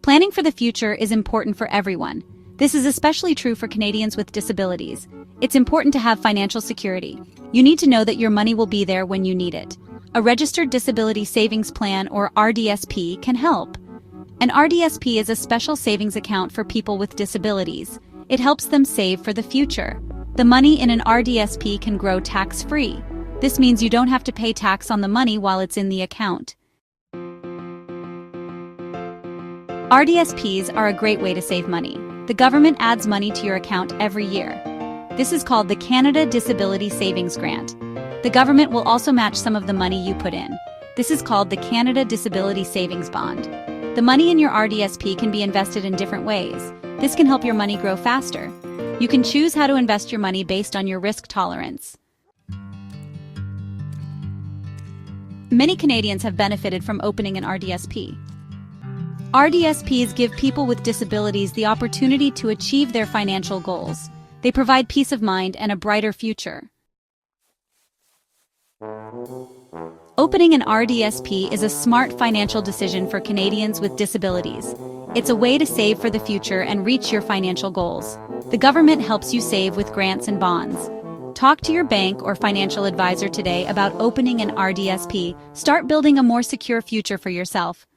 Planning for the future is important for everyone. This is especially true for Canadians with disabilities. It's important to have financial security. You need to know that your money will be there when you need it. A registered disability savings plan, or RDSP, can help. An RDSP is a special savings account for people with disabilities. It helps them save for the future. The money in an RDSP can grow tax-free. This means you don't have to pay tax on the money while it's in the account. RDSPs are a great way to save money. The government adds money to your account every year. This is called the Canada Disability Savings Grant. The government will also match some of the money you put in. This is called the Canada Disability Savings Bond. The money in your RDSP can be invested in different ways. This can help your money grow faster. You can choose how to invest your money based on your risk tolerance. Many Canadians have benefited from opening an RDSP. RDSPs give people with disabilities the opportunity to achieve their financial goals. They provide peace of mind and a brighter future. Opening an RDSP is a smart financial decision for Canadians with disabilities. It's a way to save for the future and reach your financial goals. The government helps you save with grants and bonds. Talk to your bank or financial advisor today about opening an RDSP. Start building a more secure future for yourself.